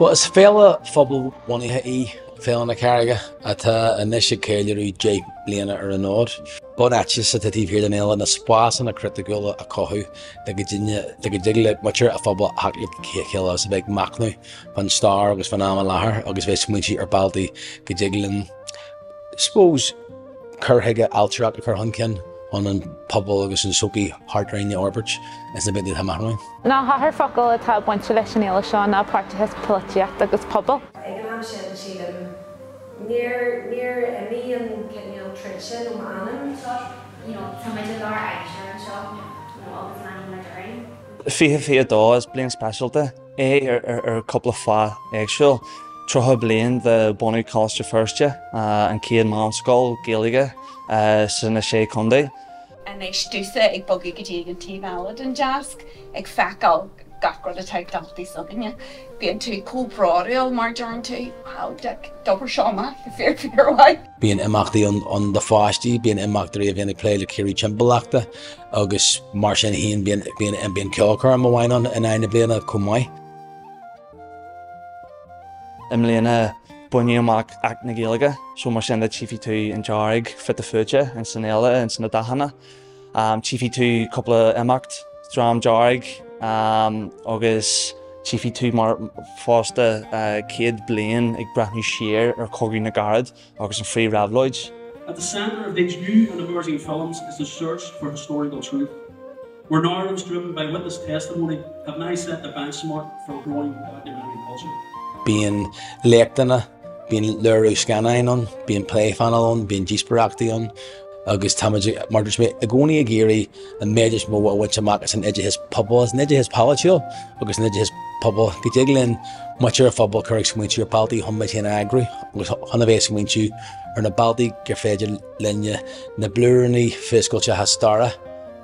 Well, is féile phobal mhaoinitheoirí féile na Carraige atá inis cheiliúradh mbliana ar an ód. Bun aitis a tíh hir an éile na spásan na chuidigh a cothú de go dtí le muir a phobal haicla chéile sa bheith macnú fan star agus fan am láthair agus bheith smuointí ar baldaí go dtí linn. Suppose Carraige altarach a chur hancin on an pobal agus an socaí hardrainne orbit is na bit hamarhain. Ná thathar focail atá bainte leis an éile seo ná páirteas políochta agus pobal. Ag an am sin sílim níor a míon cinneal trid sin ó anam. Tá muid a lár aise an seo agus leanaí na dúirin. Fíhe dá is blian specialta ar couple fá actual trotha blian the bonú costa firstja an céad mámscoil Gaeilge san na sé condaí. En éis dúsa ag bogaí go dtí an tíbhálad an deasc ag feicáil gachgrad a teag damtaí sogaine. Bíonn tú cóbráireáil mar dearn tú dobar seoma go fearmhaid. Bíonn imachtaí an de fáistí, bíonn imachtaí a bhíonn ag léile céirí timpachta agus mar sin híon bíonn ceolchar am bhhain in aine bliana cumáid. Mbliana buíochas ach na Gaeilge, so mar sin tífi tú an Carraige fit a fuide an san éile an san na dachanna. Tífi tú coppla imacht drám Carraige agus tífi tú mar fásta céad blian ag brathnú siar ar cogaí na garad agus an free rathúil. At the centre of these new and emerging films is the search for historical truth, where narratives driven by witness testimony have now set the benchmark for growing documentary culture. Bíonn leachtainna, bíonn leirú scannaíon, bíonn pléifeannaíon, bíonn díosparachtaíon, agus táiméid mar dúirt mé a gcónaí a géirí an méidir mó bhhaid amach as an idir his pobal, as an idir his páilteáil agus an idir his pobal go dtí linn muir a phobal chuirigh smuointú ar baldaí thomaid chéana eagrú agus chuna bheith smuointú ar na baldaí gur féidir linne na blúraní fiscailte hastára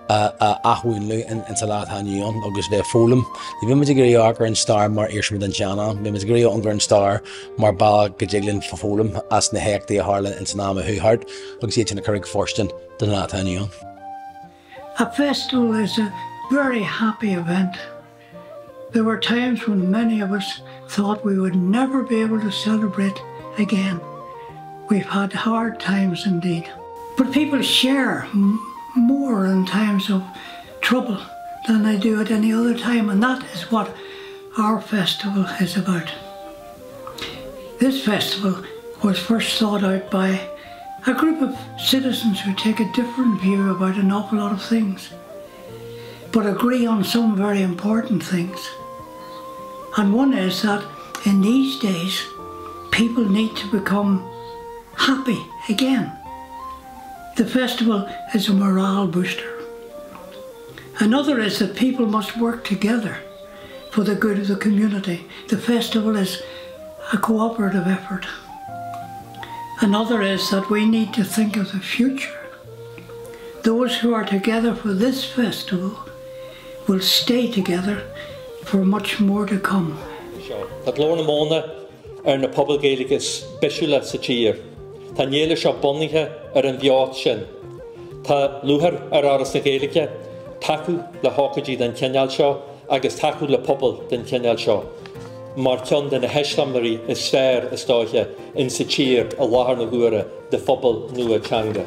athléimneach in sa láthainniuón agus bheith fólam. Bhí muid a gurí agur an star mar irsmid an cheana, bhí muid a gurí angur an star mar balla go dtí linn fólam as na héachtaí a tharla in san náma thuthart agus iad na chuirigh forstin den láthainniuón. A festival is a very happy event. There were times when many of us thought we would never be able to celebrate again. We've had hard times indeed. But people share more in times of trouble than they do at any other time, and that is what our festival is about. This festival was first thought out by a group of citizens who take a different view about an awful lot of things, but agree on some very important things. And one is that in these days, people need to become happy again. The festival is a morale booster. Another is that people must work together for the good of the community. The festival is a cooperative effort. Another is that we need to think of the future. Those who are together for this festival will stay together for much more to come. Tá Ghlór na Móna na Pobal Gaeilge's bisúla sa tír. Tá néile seo buíochas an bheocht sin. Tá luthar áras na Gaeilge, taú le hácaidí den cheanal seo agus taú le pobal den cheanal seo. Mar ceann den na heisliúradh is sfear is stáithe in sa tír a láthair na huaire de phobal nua teanga.